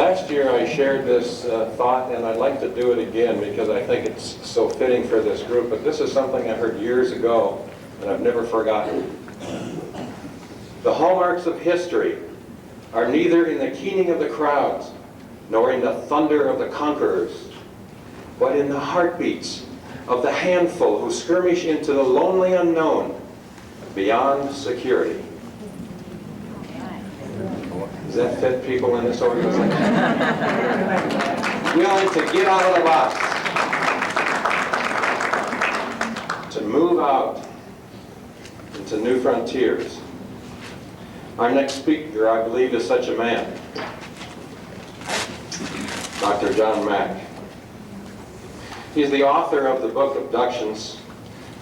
Last year I shared this thought, and I'd like to do it again because I think it's so fitting for this group, but this is something I heard years ago and I've never forgotten. The hallmarks of history are neither in the keening of the crowds nor in the thunder of the conquerors, but in the heartbeats of the handful who skirmish into the lonely unknown beyond security. Does that fit people in this organization? Willing to get out of the box, to move out into new frontiers. Our next speaker, I believe, is such a man, Dr. John Mack. He's the author of the book Abductions,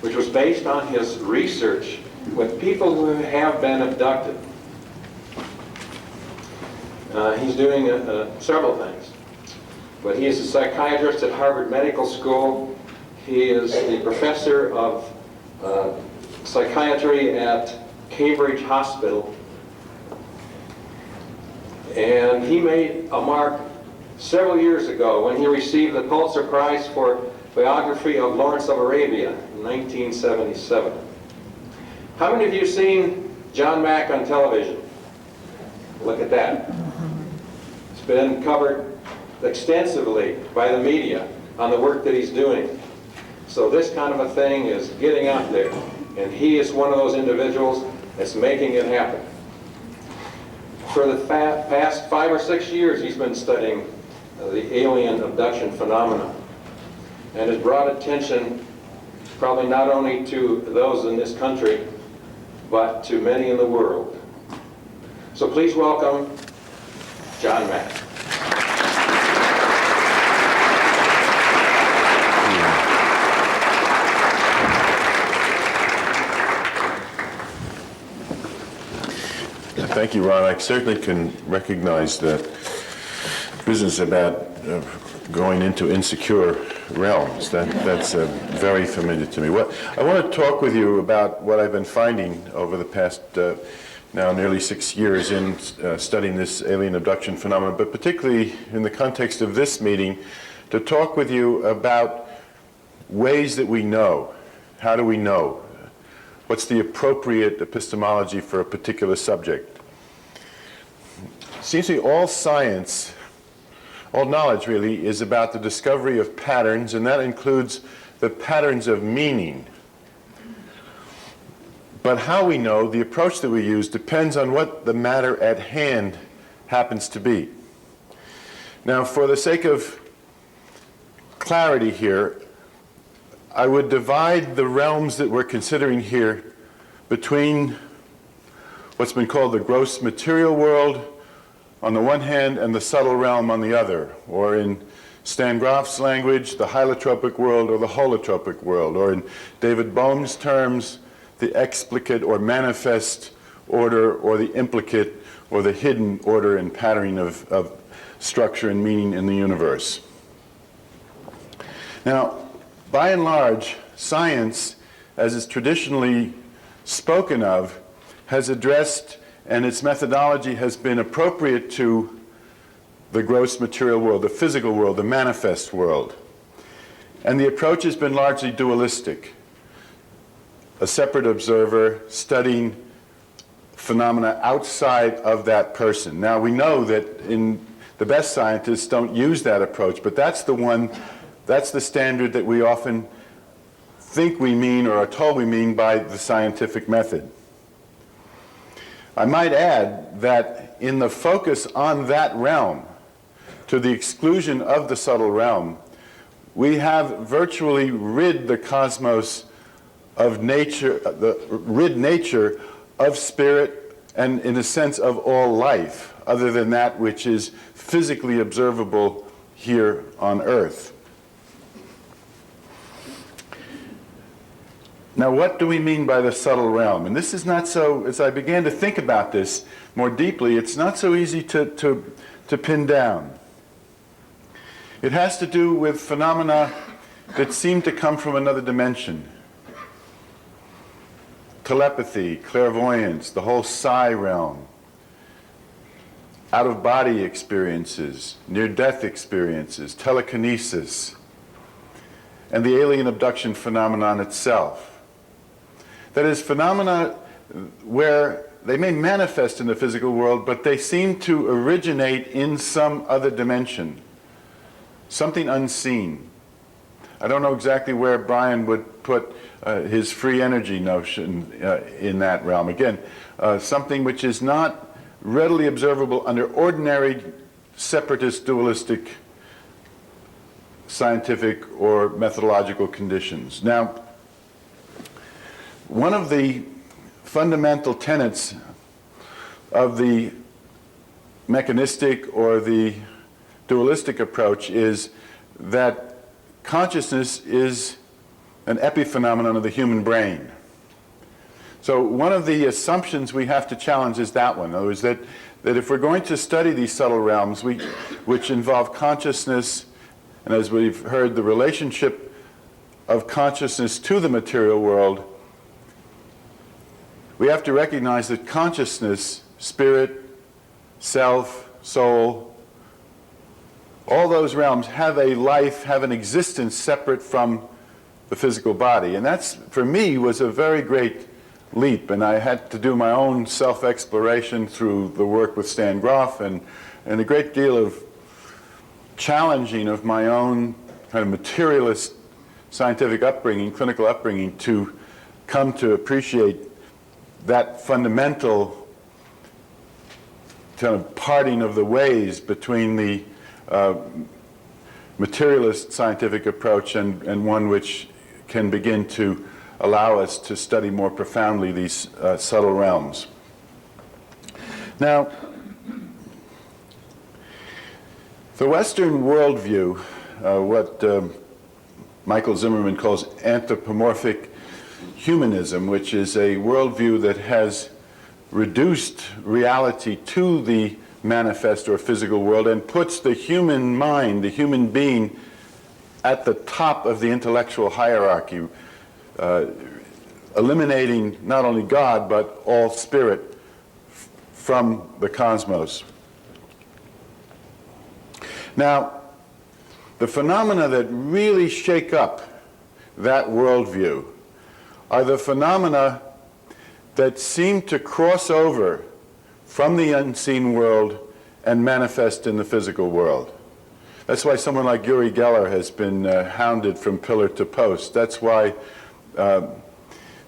which was based on his research with people who have been abducted. He's doing several things, but he is a psychiatrist at Harvard Medical School. He is the professor of psychiatry at Cambridge Hospital, and he made a mark several years ago when he received the Pulitzer Prize for biography of Lawrence of Arabia in 1977. How many of you have seen John Mack on television? Look at that. It's been covered extensively by the media on the work that he's doing. So this kind of a thing is getting out there, and he is one of those individuals that's making it happen. For the past 5 or 6 years, he's been studying the alien abduction phenomena, and has brought attention probably not only to those in this country, but to many in the world. So please welcome John Mack. Thank you, Ron. I certainly can recognize that business about going into insecure realms. That's very familiar to me. I want to talk with you about what I've been finding over the past now nearly 6 years in studying this alien abduction phenomenon, but particularly in the context of this meeting, to talk with you about ways that we know. How do we know? What's the appropriate epistemology for a particular subject? It seems to me all science, all knowledge really, is about the discovery of patterns, and that includes the patterns of meaning. But how we know, the approach that we use, depends on what the matter at hand happens to be. Now, for the sake of clarity here, I would divide the realms that we're considering here between what's been called the gross material world on the one hand and the subtle realm on the other, or in Stan Grof's language, the hylotropic world or the holotropic world, or in David Bohm's terms, the explicate or manifest order, or the implicate or the hidden order and patterning of structure and meaning in the universe. Now, by and large, science, as is traditionally spoken of, has addressed, and its methodology has been appropriate to the gross material world, the physical world, the manifest world. And the approach has been largely dualistic. A separate observer studying phenomena outside of that person. Now, we know that the best scientists don't use that approach, but that's the standard that we often think we mean or are told we mean by the scientific method. I might add that in the focus on that realm, to the exclusion of the subtle realm, we have virtually rid the cosmos of nature, rid nature of spirit and, in a sense, of all life, other than that which is physically observable here on Earth. Now, what do we mean by the subtle realm? And this is not so, as I began to think about this more deeply, it's not so easy to pin down. It has to do with phenomena that seem to come from another dimension. Telepathy, clairvoyance, the whole psi realm. out-of-body experiences, near-death experiences, telekinesis, and the alien abduction phenomenon itself. That is, phenomena where they may manifest in the physical world, but they seem to originate in some other dimension, something unseen. I don't know exactly where Brian would put his free energy notion in that realm. Again, something which is not readily observable under ordinary separatist dualistic scientific or methodological conditions. Now, one of the fundamental tenets of the mechanistic or the dualistic approach is that consciousness is an epiphenomenon of the human brain. So one of the assumptions we have to challenge is that one. In other words, that if we're going to study these subtle realms, which involve consciousness, and as we've heard, the relationship of consciousness to the material world, we have to recognize that consciousness, spirit, self, soul, all those realms have a life, have an existence separate from the physical body. And that's, for me, was a very great leap. And I had to do my own self-exploration through the work with Stan Groff and a great deal of challenging of my own kind of materialist scientific upbringing, clinical upbringing, to come to appreciate that fundamental kind of parting of the ways between the materialist scientific approach and one which can begin to allow us to study more profoundly these subtle realms. Now, the Western worldview, what Michael Zimmerman calls anthropomorphic humanism, which is a worldview that has reduced reality to the manifest or physical world and puts the human mind, the human being, at the top of the intellectual hierarchy, eliminating not only God but all spirit from the cosmos. Now, the phenomena that really shake up that worldview are the phenomena that seem to cross over from the unseen world and manifest in the physical world. That's why someone like Uri Geller has been hounded from pillar to post. That's why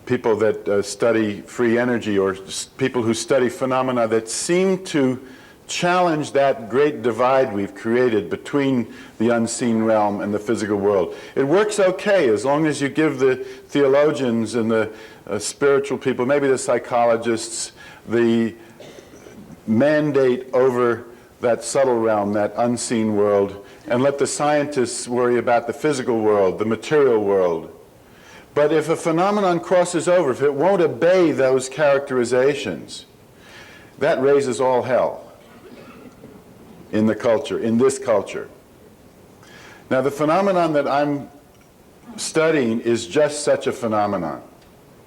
people that study free energy, or people who study phenomena that seem to challenge that great divide we've created between the unseen realm and the physical world. It works okay as long as you give the theologians and the spiritual people, maybe the psychologists, the mandate over that subtle realm, that unseen world, and let the scientists worry about the physical world, the material world. But if a phenomenon crosses over, if it won't obey those characterizations, that raises all hell in the culture, in this culture. Now, the phenomenon that I'm studying is just such a phenomenon.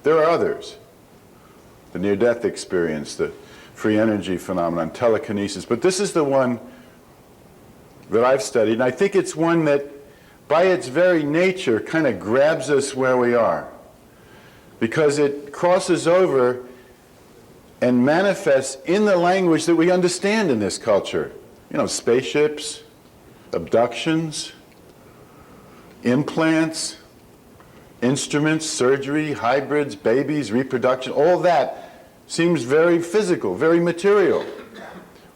There are others. The near-death experience, the free energy phenomenon, telekinesis. But this is the one that I've studied, and I think it's one that, by its very nature, kind of grabs us where we are, because it crosses over and manifests in the language that we understand in this culture. You know, spaceships, abductions, implants, instruments, surgery, hybrids, babies, reproduction, all that seems very physical, very material.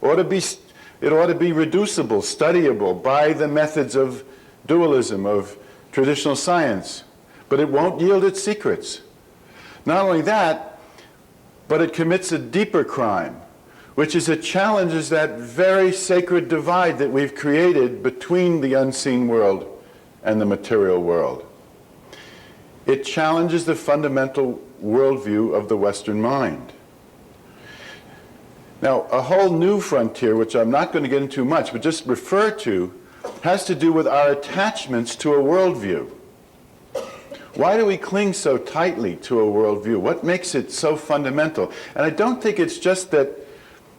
It ought to be reducible, studyable by the methods of dualism, of traditional science, but it won't yield its secrets. Not only that, but it commits a deeper crime, which is it challenges that very sacred divide that we've created between the unseen world and the material world. It challenges the fundamental worldview of the Western mind. Now, a whole new frontier, which I'm not going to get into much, but just refer to, has to do with our attachments to a worldview. Why do we cling so tightly to a worldview? What makes it so fundamental? And I don't think it's just that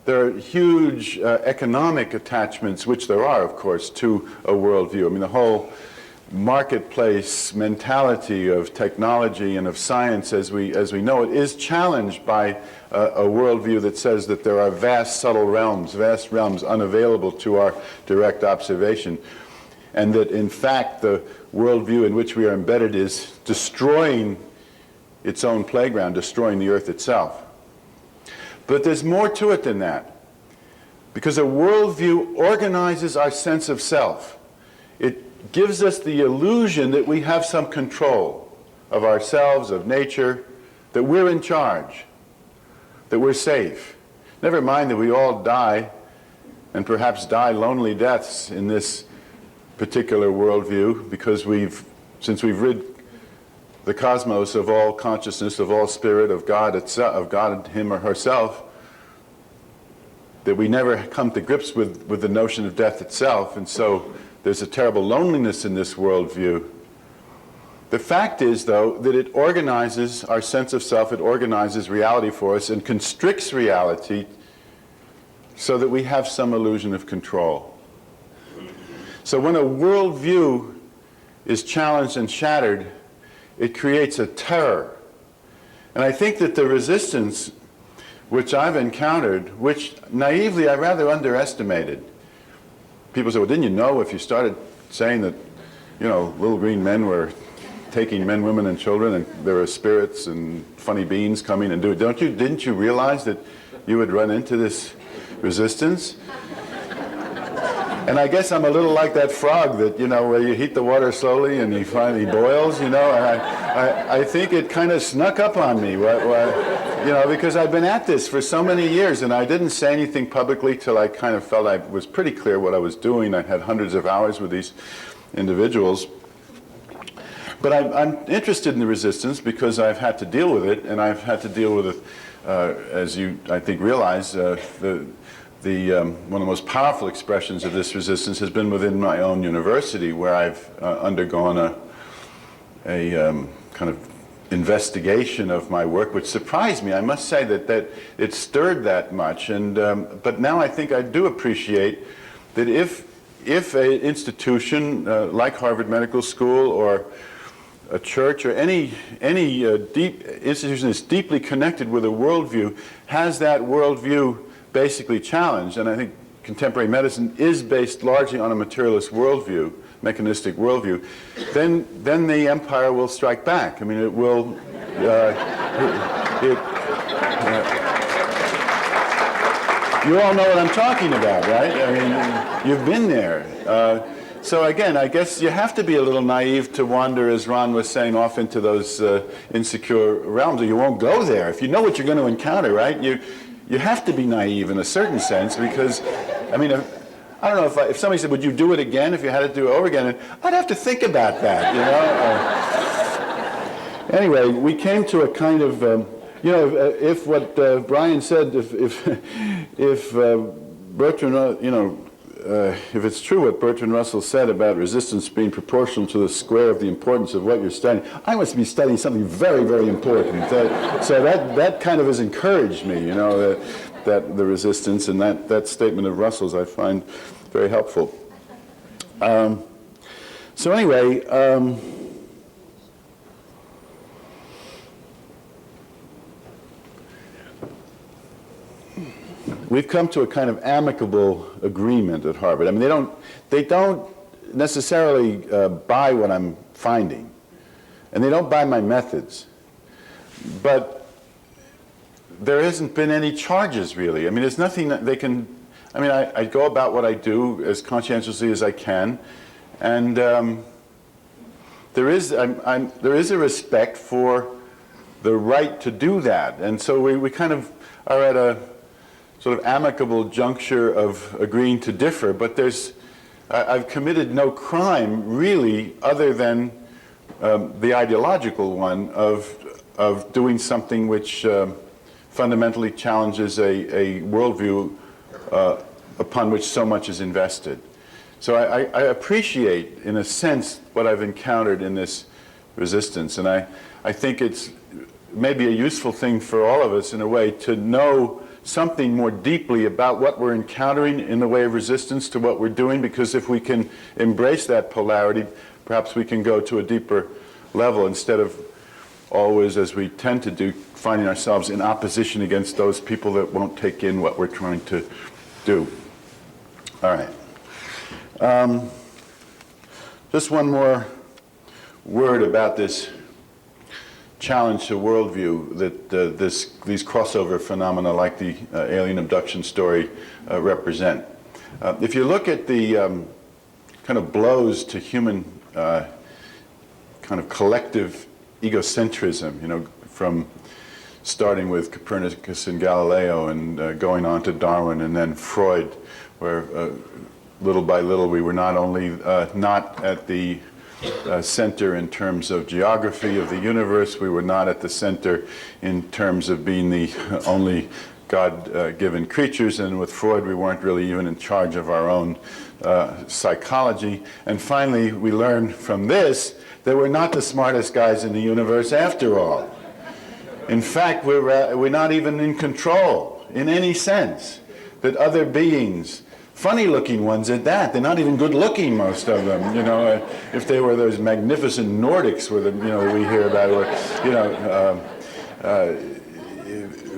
There are huge economic attachments, which there are, of course, to a worldview. I mean, the whole marketplace mentality of technology and of science as we know it is challenged by a worldview that says that there are vast subtle realms, vast realms unavailable to our direct observation, and that in fact the worldview in which we are embedded is destroying its own playground, destroying the earth itself. But there's more to it than that, because a worldview organizes our sense of self. It gives us the illusion that we have some control of ourselves, of nature, that we're in charge, that we're safe. Never mind that we all die, and perhaps die lonely deaths in this particular worldview, because since we've rid the cosmos of all consciousness, of all spirit, of God itself, of God, him or herself, that we never come to grips with the notion of death itself, and so there's a terrible loneliness in this worldview. The fact is, though, that it organizes our sense of self, it organizes reality for us, and constricts reality so that we have some illusion of control. So when a worldview is challenged and shattered, it creates a terror. And I think that the resistance which I've encountered, which naively I rather underestimated. People say, well, didn't you know if you started saying that, you know, little green men were taking men, women, and children, and there were spirits and funny beings coming and doing it, didn't you realize that you would run into this resistance? And I guess I'm a little like that frog that, you know, where you heat the water slowly and he finally boils, you know, and I think it kind of snuck up on me, you know, because I've been at this for so many years, and I didn't say anything publicly till I kind of felt I was pretty clear what I was doing. I had hundreds of hours with these individuals. But I'm interested in the resistance because I've had to deal with it, and I've had to deal with it, as you, I think, realize, one of the most powerful expressions of this resistance has been within my own university, where I've undergone a kind of investigation of my work, which surprised me. I must say that it stirred that much, and but now I think I do appreciate that if an institution like Harvard Medical School or a church or any deep institution that's deeply connected with a worldview has that worldview basically challenged, and I think contemporary medicine is based largely on a materialist worldview, mechanistic worldview, then the empire will strike back. I mean, it will. You all know what I'm talking about, right? I mean, you've been there. So again, I guess you have to be a little naive to wander, as Ron was saying, off into those insecure realms, or you won't go there. If you know what you're going to encounter, right? You have to be naive in a certain sense, because, I mean, I don't know if somebody said, would you do it again if you had to do it over again? I'd have to think about that, you know? Anyway, we came to a kind of, you know, if what Brian said, if Bertrand, you know, if it's true what Bertrand Russell said about resistance being proportional to the square of the importance of what you're studying, I must be studying something very, very important. So that kind of has encouraged me, you know, that the resistance, and that statement of Russell's I find very helpful. So anyway, we've come to a kind of amicable agreement at Harvard. I mean, they don't necessarily buy what I'm finding, and they don't buy my methods, but there hasn't been any charges, really. I mean, there's nothing that they can, I mean, I go about what I do as conscientiously as I can, and there is a respect for the right to do that, and so we kind of are at a sort of amicable juncture of agreeing to differ, but I've committed no crime really other than the ideological one of doing something which fundamentally challenges a worldview upon which so much is invested. So I appreciate, in a sense, what I've encountered in this resistance, and I think it's maybe a useful thing for all of us in a way to know something more deeply about what we're encountering in the way of resistance to what we're doing, because if we can embrace that polarity, perhaps we can go to a deeper level instead of always, as we tend to do, finding ourselves in opposition against those people that won't take in what we're trying to do. All right. Just one more word about this challenge to worldview that these crossover phenomena like the alien abduction story represent. If you look at the kind of blows to human kind of collective egocentrism, you know, from starting with Copernicus and Galileo and going on to Darwin and then Freud, where little by little we were not only not at the center in terms of geography of the universe, we were not at the center in terms of being the only God-given creatures, and with Freud we weren't really even in charge of our own psychology. And finally we learned from this that we're not the smartest guys in the universe after all. In fact, we're not even in control in any sense, that other beings, funny-looking ones at that, they're not even good-looking, most of them. You know, if they were those magnificent Nordics, where we hear about,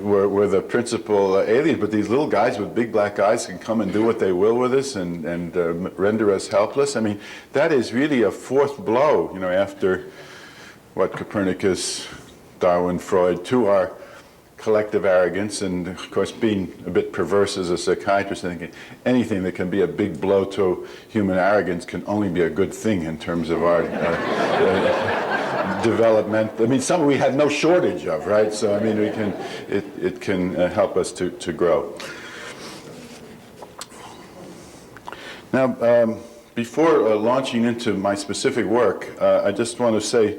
were the principal aliens, but these little guys with big black eyes can come and do what they will with us and render us helpless. I mean, that is really a fourth blow, you know, after what Copernicus, Darwin, Freud, to our collective arrogance, and of course being a bit perverse as a psychiatrist, thinking anything that can be a big blow to human arrogance can only be a good thing in terms of our development. I mean, some we have no shortage of, right? So I mean, it can help us to grow. Now, before launching into my specific work, I just want to say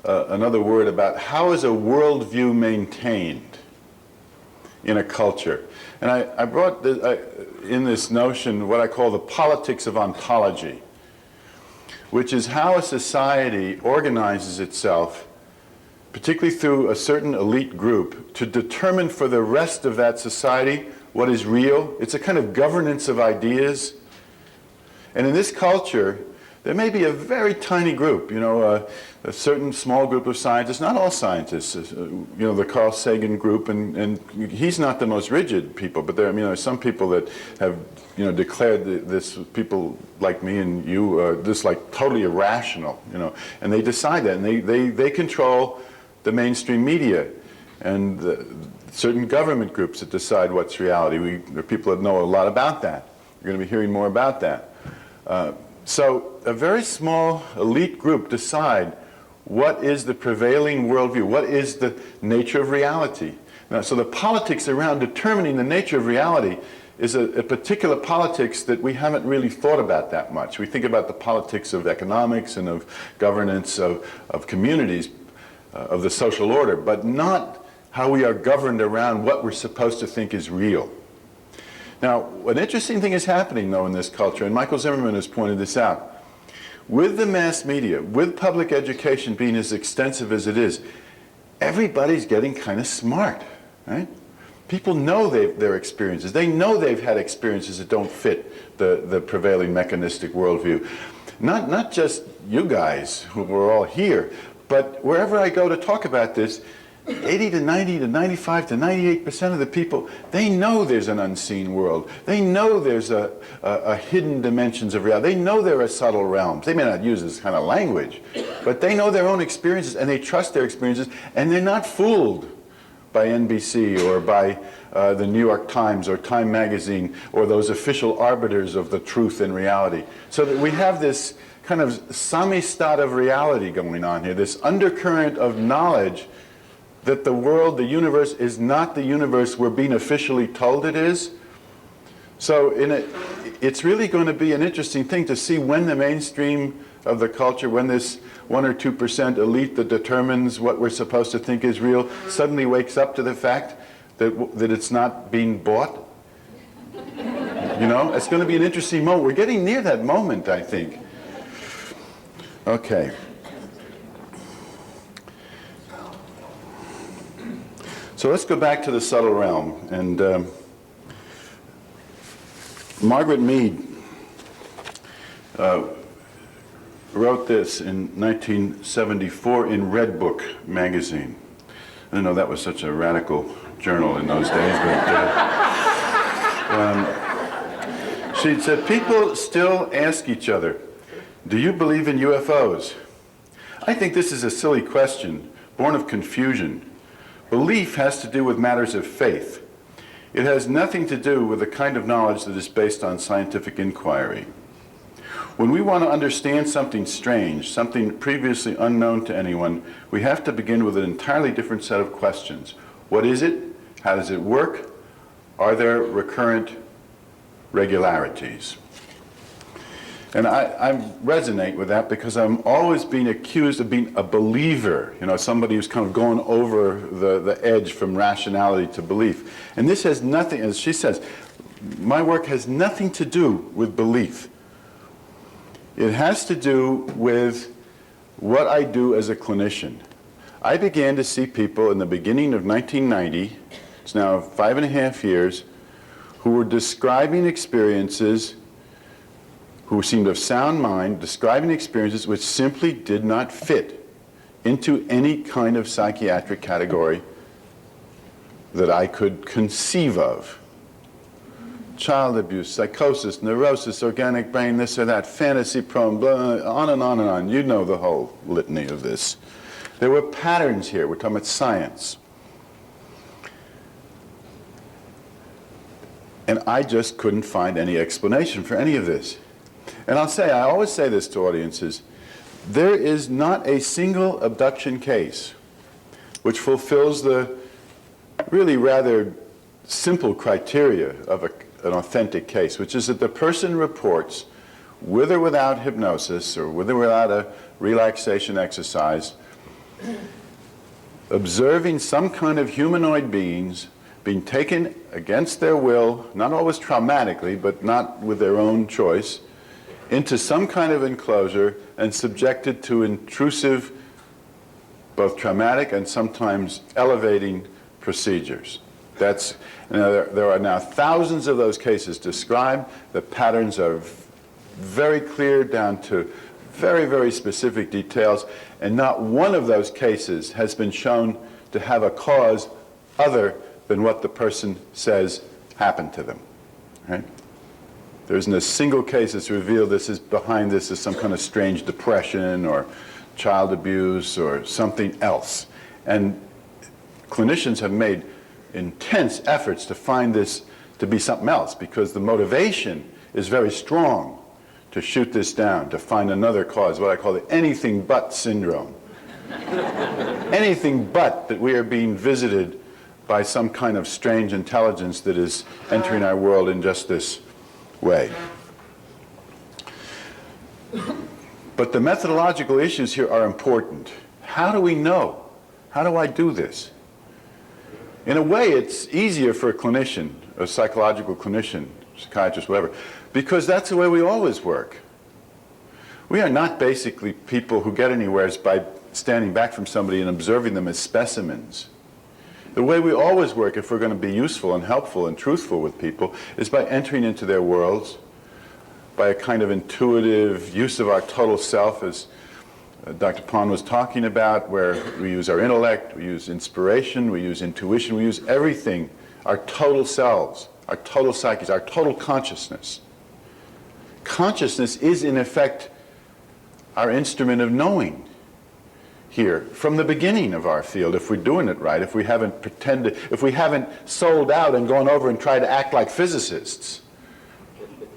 another word about how is a worldview maintained in a culture. And I brought this, in this notion what I call the politics of ontology, which is how a society organizes itself, particularly through a certain elite group, to determine for the rest of that society what is real. It's a kind of governance of ideas. And in this culture, there may be a very tiny group, you know, a certain small group of scientists, not all scientists, you know, the Carl Sagan group, and he's not the most rigid people, but there, I mean, there are some people that have, you know, declared this, people like me and you, this like totally irrational, you know, and they decide that, and they control the mainstream media, and certain government groups that decide what's reality. There are people that know a lot about that. You're going to be hearing more about that. So a very small elite group decide what is the prevailing worldview, what is the nature of reality. Now, so the politics around determining the nature of reality is a particular politics that we haven't really thought about that much. We think about the politics of economics and of governance of communities, of the social order, but not how we are governed around what we're supposed to think is real. Now, an interesting thing is happening, though, in this culture, and Michael Zimmerman has pointed this out. With the mass media, with public education being as extensive as it is, everybody's getting kind of smart, right? People know their experiences. They know they've had experiences that don't fit the prevailing mechanistic worldview. Not just you guys, who were all here, but wherever I go to talk about this, 80 to 90 to 95 to 98% of the people, they know there's an unseen world. They know there's a hidden dimensions of reality. They know there are subtle realms. They may not use this kind of language, but they know their own experiences, and they trust their experiences, and they're not fooled by NBC or by the New York Times or Time Magazine or those official arbiters of the truth and reality. So that we have this kind of samizdat of reality going on here, this undercurrent of knowledge that the world, the universe, is not the universe we're being officially told it is. So it's really going to be an interesting thing to see when the mainstream of the culture, when this 1 or 2% elite that determines what we're supposed to think is real suddenly wakes up to the fact that it's not being bought. You know, it's going to be an interesting moment. We're getting near that moment, I think. Okay. So let's go back to the subtle realm, and Margaret Mead wrote this in 1974 in Red Book magazine. I didn't know that was such a radical journal in those days, but she said, people still ask each other, do you believe in UFOs? I think this is a silly question, born of confusion. Belief has to do with matters of faith. It has nothing to do with the kind of knowledge that is based on scientific inquiry. When we want to understand something strange, something previously unknown to anyone, we have to begin with an entirely different set of questions. What is it? How does it work? Are there recurrent regularities? And I resonate with that because I'm always being accused of being a believer, you know, somebody who's kind of going over the edge from rationality to belief. And this has nothing, as she says, my work has nothing to do with belief. It has to do with what I do as a clinician. I began to see people in the beginning of 1990, it's now 5.5 years, who were describing experiences, who seemed of sound mind, describing experiences which simply did not fit into any kind of psychiatric category that I could conceive of. Child abuse, psychosis, neurosis, organic brain, this or that, fantasy prone, blah, on and on and on. You know the whole litany of this. There were patterns here. We're talking about science. And I just couldn't find any explanation for any of this. And I always say this to audiences, there is not a single abduction case which fulfills the really rather simple criteria of an authentic case, which is that the person reports, with or without hypnosis or with or without a relaxation exercise, observing some kind of humanoid beings being taken against their will, not always traumatically, but not with their own choice, into some kind of enclosure and subjected to intrusive, both traumatic and sometimes elevating procedures. That's, you know, there are now thousands of those cases described. The patterns are very clear down to very, very specific details, and not one of those cases has been shown to have a cause other than what the person says happened to them, right? There isn't a single case that's revealed behind this is some kind of strange depression or child abuse or something else. And clinicians have made intense efforts to find this to be something else because the motivation is very strong to shoot this down, to find another cause, what I call the anything but syndrome. Anything but that we are being visited by some kind of strange intelligence that is entering our world in just this way. But the methodological issues here are important. How do we know? How do I do this? In a way, it's easier for a clinician, a psychological clinician, psychiatrist, whatever, because that's the way we always work. We are not basically people who get anywhere by standing back from somebody and observing them as specimens. The way we always work, if we're going to be useful and helpful and truthful with people, is by entering into their worlds, by a kind of intuitive use of our total self, as Dr. Pond was talking about, where we use our intellect, we use inspiration, we use intuition, we use everything, our total selves, our total psyches, our total consciousness. Consciousness is, in effect, our instrument of knowing here from the beginning of our field, if we're doing it right, if we haven't pretended, if we haven't sold out and gone over and tried to act like physicists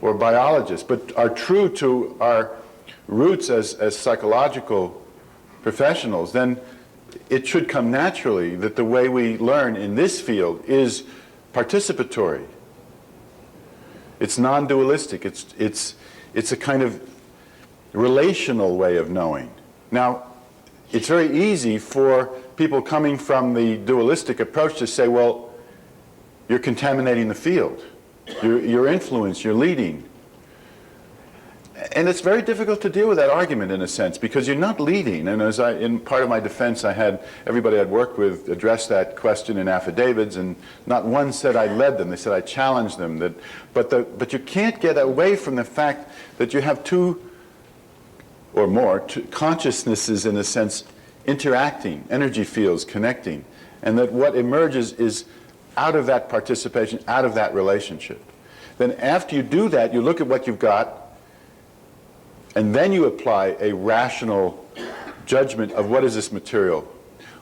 or biologists, but are true to our roots as psychological professionals, then it should come naturally that the way we learn in this field is participatory. It's non-dualistic. It's a kind of relational way of knowing. Now, it's very easy for people coming from the dualistic approach to say, well, you're contaminating the field. Your influence, you're leading. And it's very difficult to deal with that argument in a sense, because you're not leading. And as in part of my defense, I had everybody I'd worked with address that question in affidavits, and not one said I led them. They said I challenged them. But you can't get away from the fact that you have two or more consciousnesses, in a sense, interacting, energy fields connecting, and that what emerges is out of that participation, out of that relationship. Then after you do that, you look at what you've got, and then you apply a rational judgment of what is this material?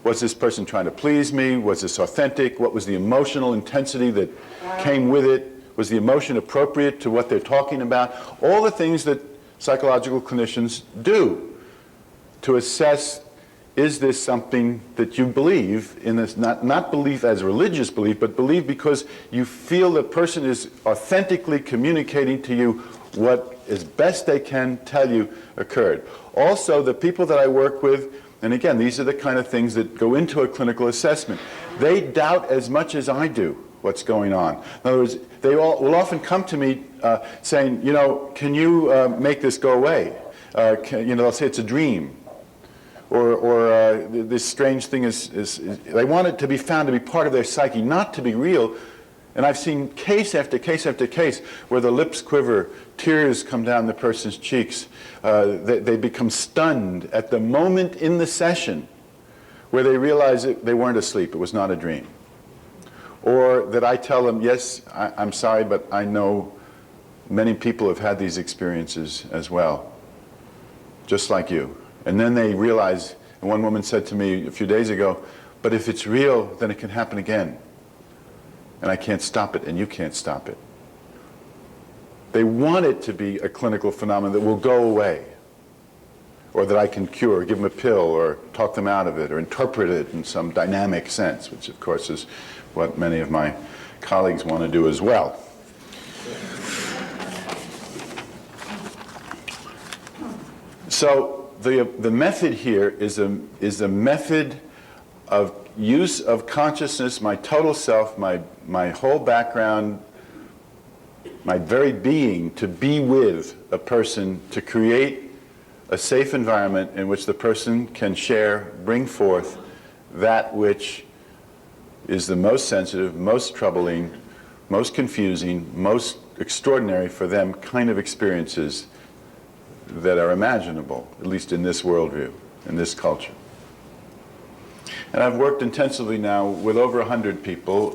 Was this person trying to please me? Was this authentic? What was the emotional intensity that came with it? Was the emotion appropriate to what they're talking about? All the things that psychological clinicians do to assess, is this something that you believe in this, not belief as religious belief, but believe because you feel the person is authentically communicating to you what as best they can tell you occurred. Also, the people that I work with, and again, these are the kind of things that go into a clinical assessment, they doubt as much as I do what's going on. In other words, they all will often come to me saying, you know, can you make this go away? They'll say it's a dream. Or this strange thing is, they want it to be found to be part of their psyche, not to be real. And I've seen case after case after case where the lips quiver, tears come down the person's cheeks. They become stunned at the moment in the session where they realize that they weren't asleep, it was not a dream. Or that I tell them, yes, I'm sorry, but I know many people have had these experiences as well, just like you. And then they realize, and one woman said to me a few days ago, but if it's real, then it can happen again. And I can't stop it, and you can't stop it. They want it to be a clinical phenomenon that will go away, or that I can cure, give them a pill, or talk them out of it, or interpret it in some dynamic sense, which of course is what many of my colleagues want to do as well. So the method here is a method of use of consciousness, my total self, my whole background, my very being, to be with a person, to create a safe environment in which the person can share, bring forth that which is the most sensitive, most troubling, most confusing, most extraordinary for them kind of experiences that are imaginable, at least in this worldview, in this culture. And I've worked intensively now with over 100 people,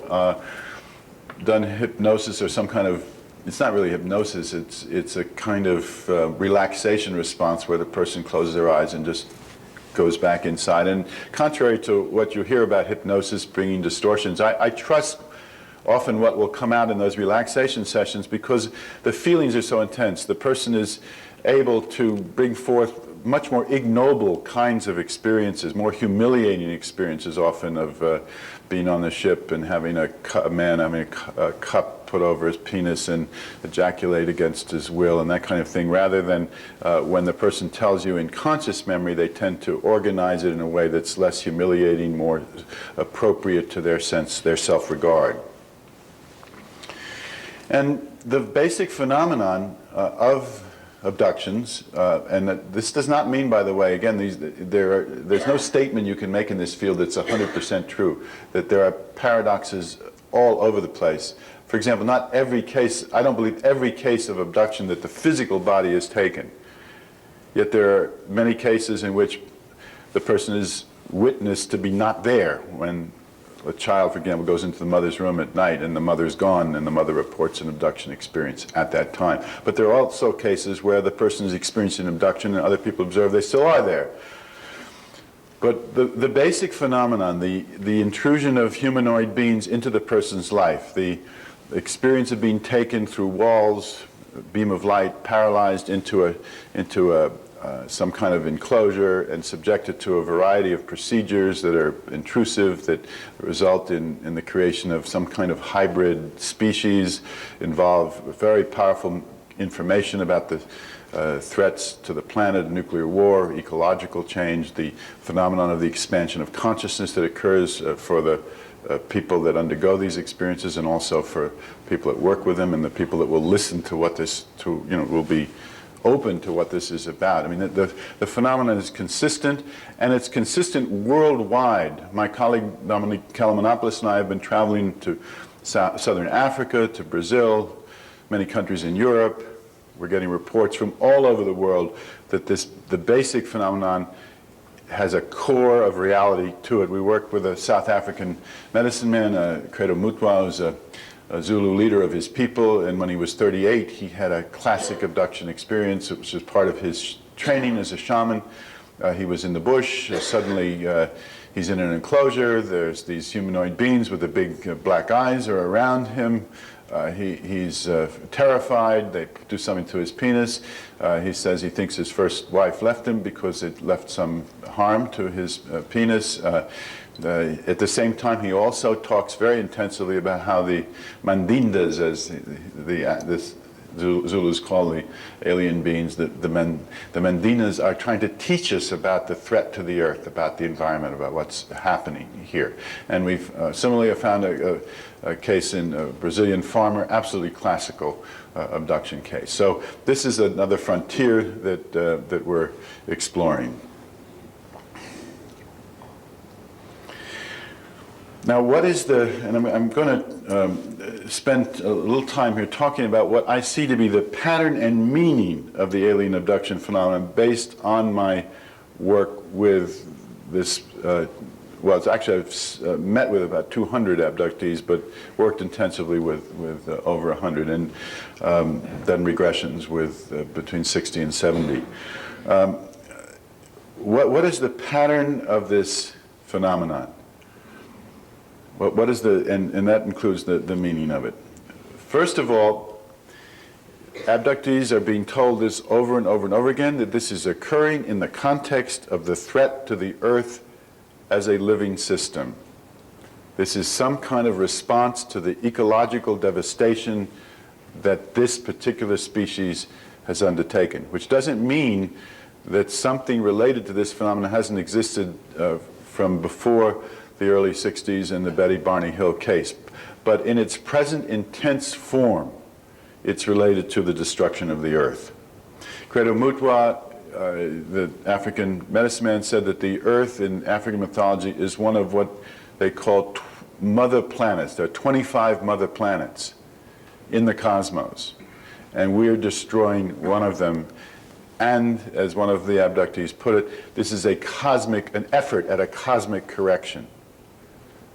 done hypnosis or some kind of, it's not really hypnosis, it's a kind of relaxation response where the person closes their eyes and just goes back inside. And contrary to what you hear about hypnosis bringing distortions, I trust often what will come out in those relaxation sessions because the feelings are so intense. The person is able to bring forth much more ignoble kinds of experiences, more humiliating experiences often of being on the ship and having a man having a cup put over his penis and ejaculate against his will and that kind of thing, rather than when the person tells you in conscious memory, they tend to organize it in a way that's less humiliating, more appropriate to their sense, their self-regard. And the basic phenomenon of abductions, and this does not mean, by the way, again, there's no statement you can make in this field that's 100% true, that there are paradoxes all over the place. For example, not every case, I don't believe every case of abduction that the physical body is taken. Yet there are many cases in which the person is witnessed to be not there when a child, for example, goes into the mother's room at night and the mother's gone and the mother reports an abduction experience at that time. But there are also cases where the person is experiencing an abduction and other people observe they still are there. But the basic phenomenon, the intrusion of humanoid beings into the person's life, the experience of being taken through walls, a beam of light, paralyzed into some kind of enclosure and subjected to a variety of procedures that are intrusive, that result in the creation of some kind of hybrid species, involve very powerful information about the threats to the planet, nuclear war, ecological change, the phenomenon of the expansion of consciousness that occurs for the people that undergo these experiences, and also for people that work with them and the people that will listen to what will be open to what this is about. I mean, the phenomenon is consistent, and it's consistent worldwide. My colleague Dominique Kalamanopoulos and I have been traveling to Southern Africa, to Brazil, many countries in Europe. We're getting reports from all over the world that the basic phenomenon has a core of reality to it. We worked with a South African medicine man, Credo Mutwa, who's a Zulu leader of his people, and when he was 38, he had a classic abduction experience, which was part of his training as a shaman. He was in the bush. Suddenly, he's in an enclosure. There's these humanoid beings with the big black eyes are around him. He's terrified. They do something to his penis. He says he thinks his first wife left him because it left some harm to his penis. At the same time, he also talks very intensively about how the mandindas, as this Zulus call the alien beings, the mandinas are trying to teach us about the threat to the earth, about the environment, about what's happening here. And we've similarly found a case in a Brazilian farmer, absolutely classical abduction case. So this is another frontier that we're exploring. Now, what is and I'm going to spend a little time here talking about what I see to be the pattern and meaning of the alien abduction phenomenon based on my work with this, well, it's actually I've met with about 200 abductees, but worked intensively with over 100, and done regressions with between 60 and 70. What is the pattern of this phenomenon? What is and that includes the meaning of it. First of all, abductees are being told this over and over and over again, that this is occurring in the context of the threat to the earth as a living system. This is some kind of response to the ecological devastation that this particular species has undertaken, which doesn't mean that something related to this phenomenon hasn't existed from before the early 60s and the Betty Barney Hill case. But in its present intense form, it's related to the destruction of the earth. Credo Mutwa, the African medicine man, said that the earth in African mythology is one of what they call mother planets. There are 25 mother planets in the cosmos, and we're destroying one of them. And as one of the abductees put it, this is an effort at a cosmic correction,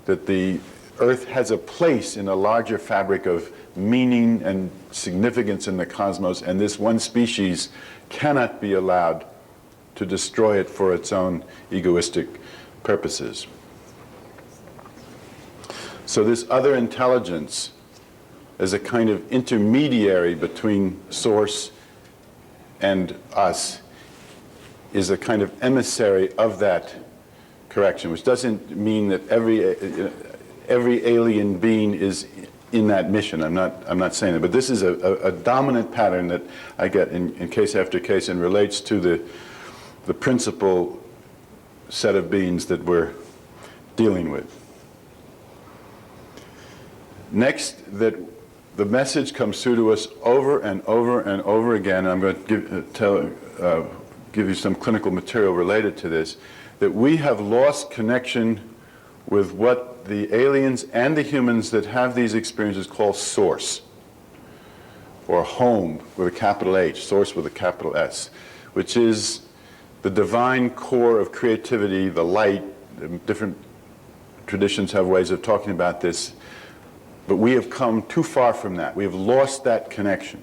that the earth has a place in a larger fabric of meaning and significance in the cosmos, and this one species cannot be allowed to destroy it for its own egoistic purposes. So this other intelligence as a kind of intermediary between source and us is a kind of emissary of that correction, which doesn't mean that every alien being is in that mission. I'm not saying that, but this is a dominant pattern that I get in case after case, and relates to the principal set of beings that we're dealing with. Next, that the message comes through to us over and over and over again, and I'm going to give you some clinical material related to this, that we have lost connection with what the aliens and the humans that have these experiences call source, or home with a capital H, source with a capital S, which is the divine core of creativity, the light. Different traditions have ways of talking about this, but we have come too far from that. We have lost that connection.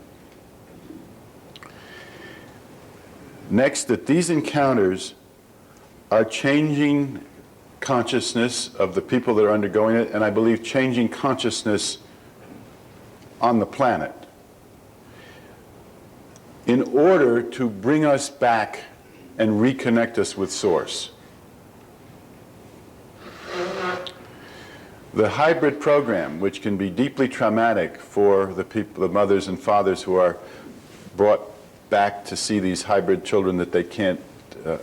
Next, that these encounters are changing consciousness of the people that are undergoing it, and I believe changing consciousness on the planet, in order to bring us back and reconnect us with Source. The hybrid program, which can be deeply traumatic for the people, the mothers and fathers who are brought back to see these hybrid children that they can't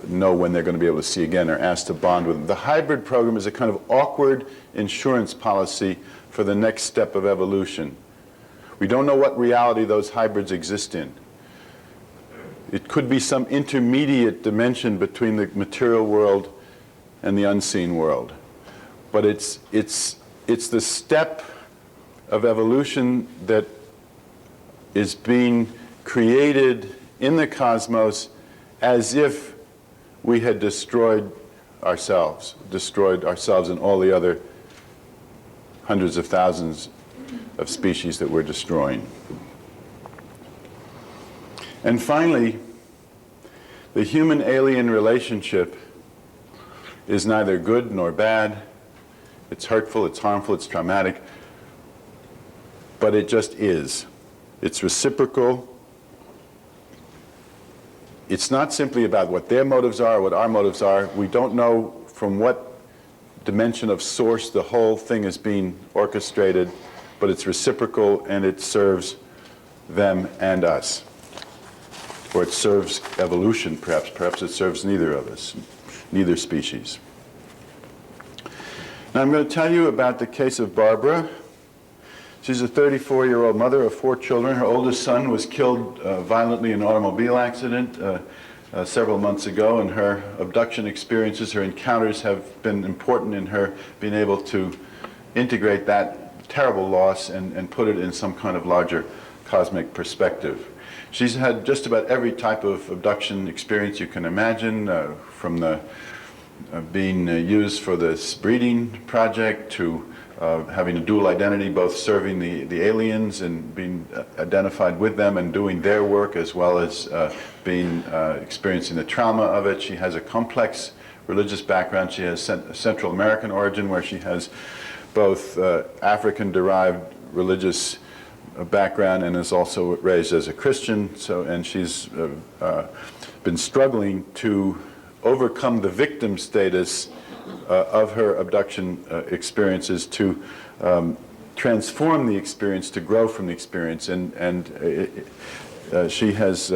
know when they're going to be able to see again, or asked to bond with them. The hybrid program is a kind of awkward insurance policy for the next step of evolution. We don't know what reality those hybrids exist in. it could be some intermediate dimension between the material world and the unseen world. But it's the step of evolution that is being created in the cosmos as if we had destroyed ourselves and all the other hundreds of thousands of species that we're destroying. And finally, the human-alien relationship is neither good nor bad. It's hurtful, it's harmful, it's traumatic, but it just is. It's reciprocal. It's not simply about what their motives are, what our motives are. We don't know from what dimension of source the whole thing is being orchestrated, but it's reciprocal and it serves them and us. Or it serves evolution, perhaps. Perhaps it serves neither of us, neither species. Now I'm going to tell you about the case of Barbara. She's a 34-year-old mother of 4 children. Her oldest son was killed violently in an automobile accident several months ago, and her abduction experiences, her encounters have been important in her being able to integrate that terrible loss and put it in some kind of larger cosmic perspective. She's had just about every type of abduction experience you can imagine, from the being used for this breeding project to having a dual identity, both serving the aliens and being identified with them and doing their work, as well as experiencing the trauma of it. She has a complex religious background. She has Central American origin, where she has both African-derived religious background and is also raised as a Christian. And she's been struggling to overcome the victim status of her abduction experiences, to transform the experience, to grow from the experience, and she has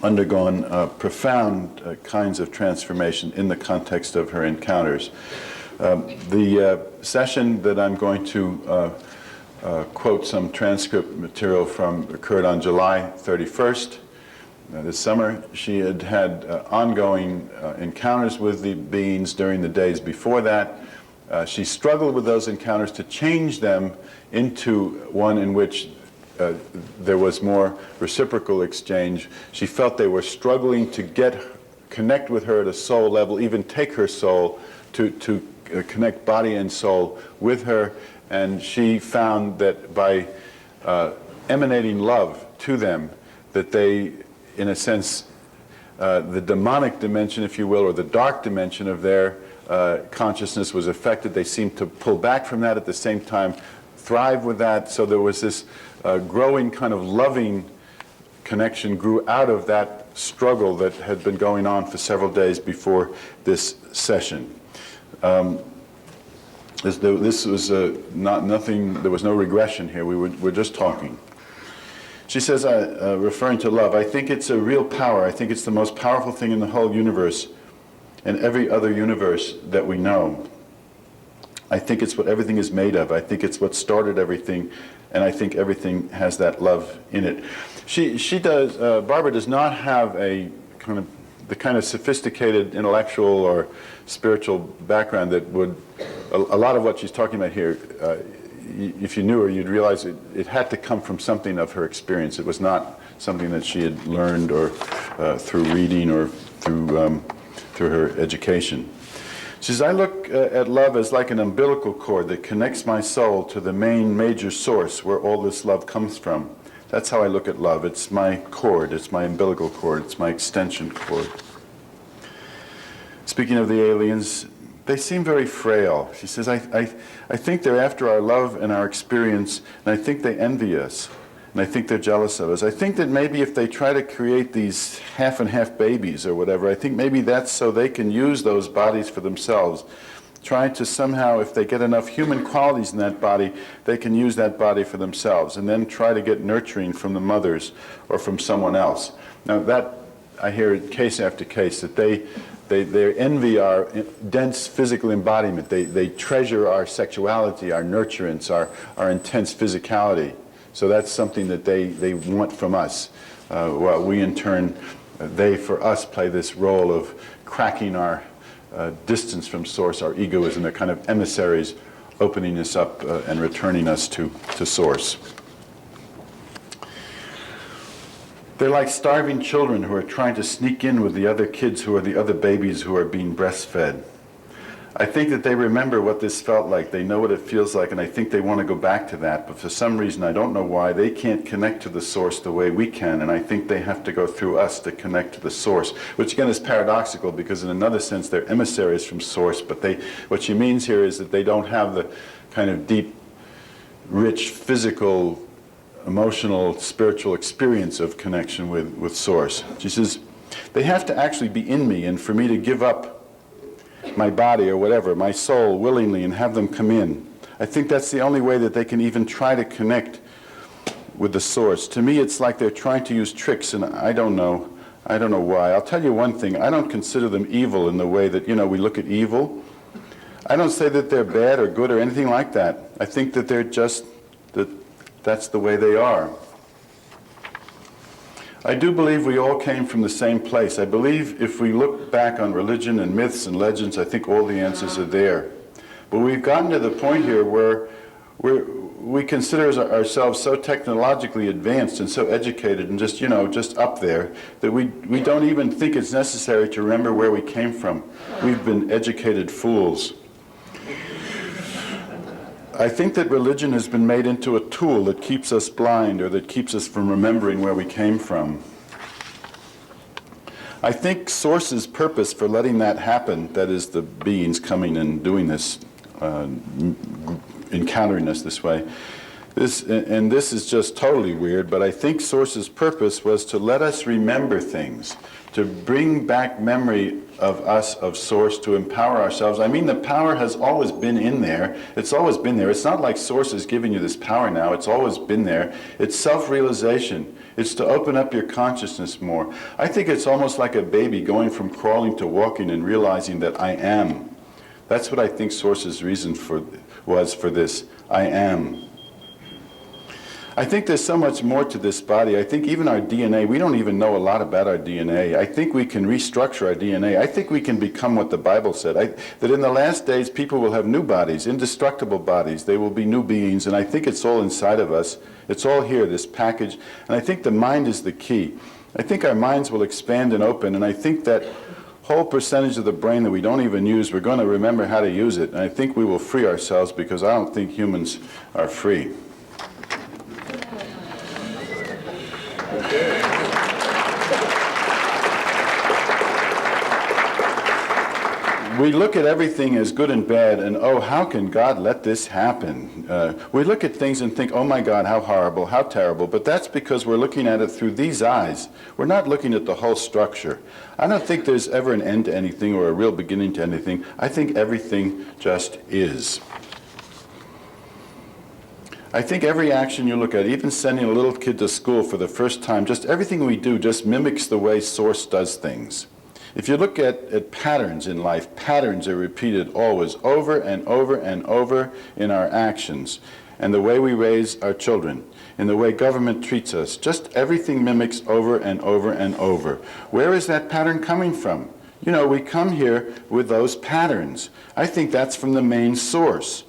undergone profound kinds of transformation in the context of her encounters. The session that I'm going to quote some transcript material from occurred on July 31st. This summer. She had had ongoing encounters with the beings during the days before that. She struggled with those encounters to change them into one in which there was more reciprocal exchange. She felt they were struggling to connect with her at a soul level, even take her soul, to connect body and soul with her. And she found that by emanating love to them, that they, in a sense, the demonic dimension, if you will, or the dark dimension of their consciousness was affected. They seemed to pull back from that, at the same time thrive with that. So there was this growing kind of loving connection grew out of that struggle that had been going on for several days before this session. This was nothing, there was no regression here. We're just talking. She says, referring to love, I think it's a real power. I think it's the most powerful thing in the whole universe and every other universe that we know. I think it's what everything is made of. I think it's what started everything, and I think everything has that love in it. Barbara does not have the kind of sophisticated intellectual or spiritual background that would, a lot of what she's talking about here, if you knew her, you'd realize it had to come from something of her experience. It was not something that she had learned or through reading or through her education. She says, I look at love as like an umbilical cord that connects my soul to the main major source where all this love comes from. That's how I look at love. It's my cord, it's my umbilical cord, it's my extension cord. Speaking of the aliens, they seem very frail. She says, I think they're after our love and our experience, and I think they envy us, and I think they're jealous of us. I think that maybe if they try to create these half and half babies or whatever, I think maybe that's so they can use those bodies for themselves, trying to somehow, if they get enough human qualities in that body, they can use that body for themselves, and then try to get nurturing from the mothers or from someone else. Now that, I hear case after case, that they envy our dense physical embodiment. They treasure our sexuality, our nurturance, our intense physicality. So that's something that they want from us. while we in turn, they for us play this role of cracking our distance from source, our egoism. They're kind of emissaries opening us up and returning us to source. They're like starving children who are trying to sneak in with the other kids who are the other babies who are being breastfed. I think that they remember what this felt like. They know what it feels like, and I think they want to go back to that. But for some reason, I don't know why, they can't connect to the source the way we can, and I think they have to go through us to connect to the source, which again is paradoxical because in another sense they're emissaries from source, but what she means here is that they don't have the kind of deep, rich, physical, emotional, spiritual experience of connection with source. She says, they have to actually be in me, and for me to give up my body or whatever, my soul willingly, and have them come in. I think that's the only way that they can even try to connect with the source. To me, it's like they're trying to use tricks, and I don't know why. I'll tell you one thing, I don't consider them evil in the way that, we look at evil. I don't say that they're bad or good or anything like that. I think that they're just, that's the way they are. I do believe we all came from the same place. I believe if we look back on religion and myths and legends, I think all the answers are there. But we've gotten to the point here where we consider ourselves so technologically advanced and so educated and just up there that we don't even think it's necessary to remember where we came from. We've been educated fools. I think that religion has been made into a tool that keeps us blind or that keeps us from remembering where we came from. I think Source's purpose for letting that happen, that is the beings coming and doing this, encountering us this way, this is just totally weird, but I think Source's purpose was to let us remember things, to bring back memory of us, of Source, to empower ourselves. I mean, the power has always been in there. It's always been there. It's not like Source is giving you this power now. It's always been there. It's self-realization. It's to open up your consciousness more. I think it's almost like a baby going from crawling to walking and realizing that I am. That's what I think Source's reason was for this. I am. I think there's so much more to this body. I think even our DNA, we don't even know a lot about our DNA. I think we can restructure our DNA. I think we can become what the Bible said. That in the last days, people will have new bodies, indestructible bodies. They will be new beings, and I think it's all inside of us. It's all here, this package. And I think the mind is the key. I think our minds will expand and open, and I think that whole percentage of the brain that we don't even use, we're going to remember how to use it. And I think we will free ourselves because I don't think humans are free. We look at everything as good and bad, and oh, how can God let this happen? We look at things and think, oh my God, how horrible, how terrible, but that's because we're looking at it through these eyes. We're not looking at the whole structure. I don't think there's ever an end to anything or a real beginning to anything. I think everything just is. I think every action you look at, even sending a little kid to school for the first time, just everything we do just mimics the way Source does things. If you look at patterns in life, patterns are repeated always, over and over and over in our actions, and the way we raise our children, in the way government treats us. Just everything mimics over and over and over. Where is that pattern coming from? We come here with those patterns. I think that's from the main source.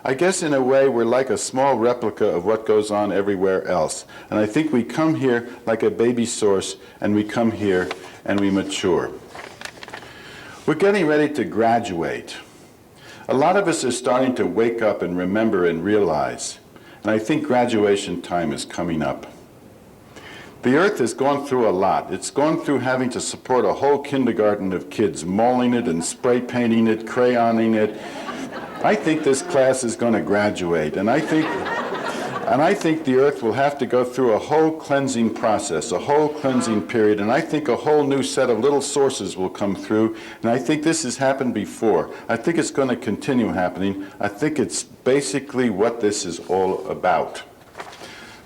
I guess in a way we're like a small replica of what goes on everywhere else. And I think we come here like a baby source, and we come here and we mature. We're getting ready to graduate. A lot of us are starting to wake up and remember and realize. And I think graduation time is coming up. The earth has gone through a lot. It's gone through having to support a whole kindergarten of kids, mauling it and spray painting it, crayoning it. I think this class is going to graduate, and I think the earth will have to go through a whole cleansing process, a whole cleansing period, and I think a whole new set of little sources will come through, and I think this has happened before. I think it's going to continue happening. I think it's basically what this is all about.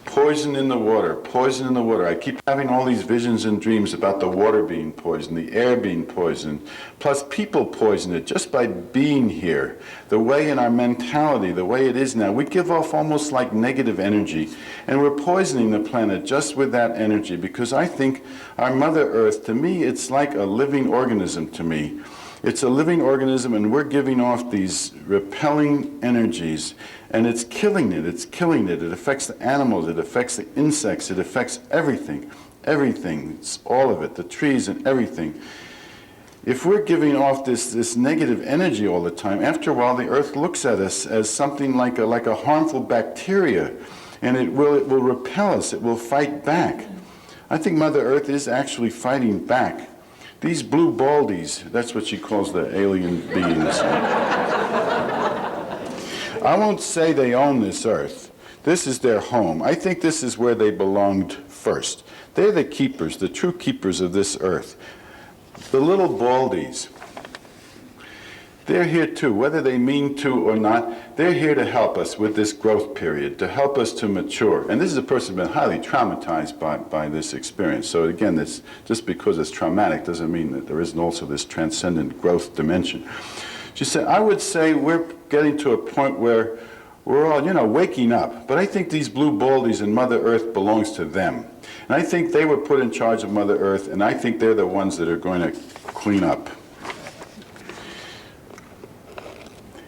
Poison in the water, poison in the water. I keep having all these visions and dreams about the water being poisoned, the air being poisoned, plus people poison it just by being here. The way in our mentality, the way it is now, we give off almost like negative energy, and we're poisoning the planet just with that energy, because I think our Mother Earth, to me, it's like a living organism to me. It's a living organism, and we're giving off these repelling energies, and it's killing it. It's killing it. It affects the animals. It affects the insects. It affects everything. Everything. It's all of it, the trees and everything. If we're giving off this negative energy all the time, after a while the Earth looks at us as something like a harmful bacteria, and it will repel us. It will fight back. I think Mother Earth is actually fighting back. These blue baldies, that's what she calls the alien beings. I won't say they own this earth. This is their home. I think this is where they belonged first. They're the keepers, the true keepers of this earth. The little baldies, they're here too, whether they mean to or not. They're here to help us with this growth period, to help us to mature. And this is a person who's been highly traumatized by this experience. So again, this, just because it's traumatic doesn't mean that there isn't also this transcendent growth dimension. She said, I would say we're getting to a point where we're all, waking up. But I think these blue baldies and Mother Earth belongs to them. And I think they were put in charge of Mother Earth, and I think they're the ones that are going to clean up.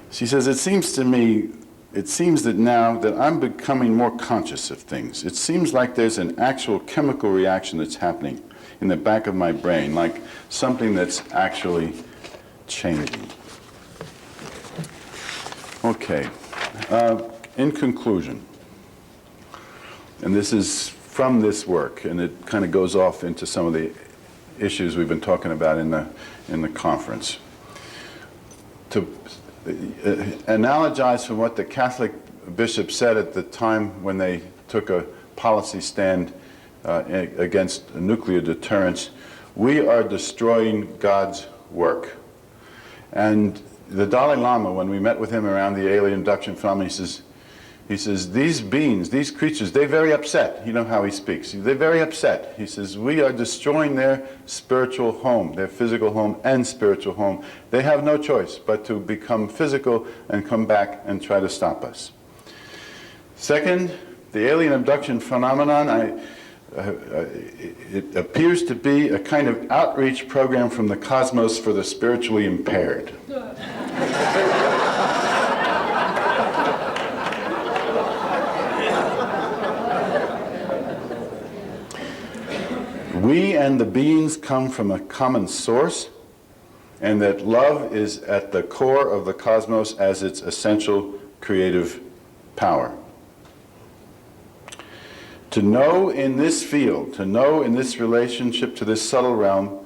She says, it seems to me, it seems that now that I'm becoming more conscious of things. It seems like there's an actual chemical reaction that's happening in the back of my brain, like something that's actually changing. Okay. In conclusion, and this is from this work, and it kind of goes off into some of the issues we've been talking about in the conference. To analogize from what the Catholic bishop said at the time when they took a policy stand against nuclear deterrence, we are destroying God's work. And the Dalai Lama, when we met with him around the alien abduction phenomenon, he says, these beings, these creatures, they're very upset. You know how he speaks. They're very upset. He says, we are destroying their spiritual home, their physical home and spiritual home. They have no choice but to become physical and come back and try to stop us. Second, the alien abduction phenomenon, it appears to be a kind of outreach program from the cosmos for the spiritually impaired. We and the beings come from a common source, and that love is at the core of the cosmos as its essential creative power. To know in this field, to know in this relationship to this subtle realm,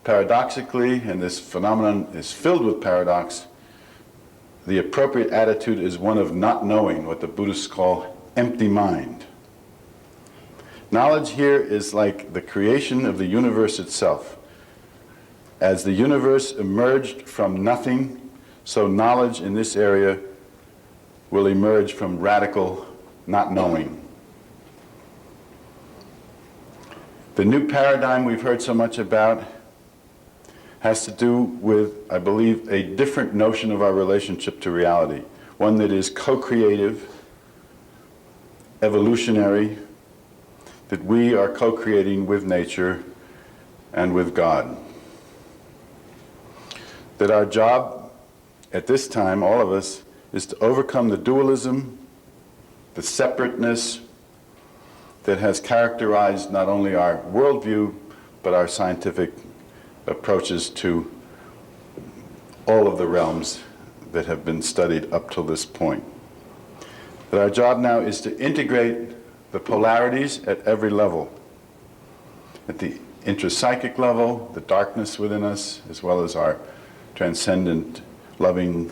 paradoxically, and this phenomenon is filled with paradox, the appropriate attitude is one of not knowing, what the Buddhists call empty mind. Knowledge here is like the creation of the universe itself. As the universe emerged from nothing, so knowledge in this area will emerge from radical not knowing. The new paradigm we've heard so much about has to do with, I believe, a different notion of our relationship to reality. One that is co-creative, evolutionary, that we are co-creating with nature and with God. That our job at this time, all of us, is to overcome the dualism, the separateness that has characterized not only our worldview, but our scientific approaches to all of the realms that have been studied up till this point. That our job now is to integrate the polarities at every level. At the intrapsychic level, the darkness within us, as well as our transcendent, loving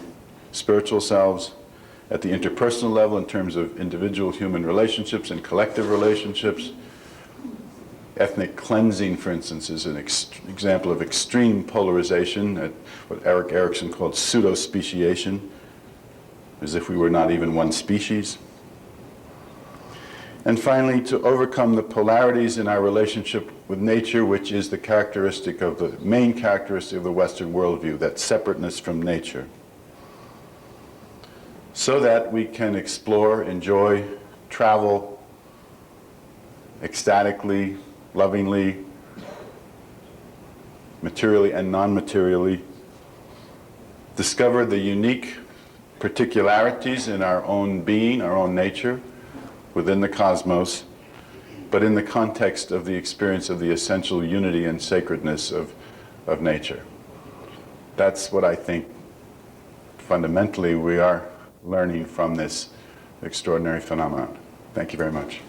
spiritual selves. At the interpersonal level, in terms of individual human relationships and collective relationships. Ethnic cleansing, for instance, is an example of extreme polarization, at what Erik Erikson called pseudo-speciation, as if we were not even one species. And finally, to overcome the polarities in our relationship with nature, which is the main characteristic of the Western worldview, that separateness from nature, so that we can explore, enjoy, travel ecstatically, lovingly, materially and non-materially, discover the unique particularities in our own being, our own nature, within the cosmos, but in the context of the experience of the essential unity and sacredness of nature. That's what I think fundamentally we are learning from this extraordinary phenomenon. Thank you very much.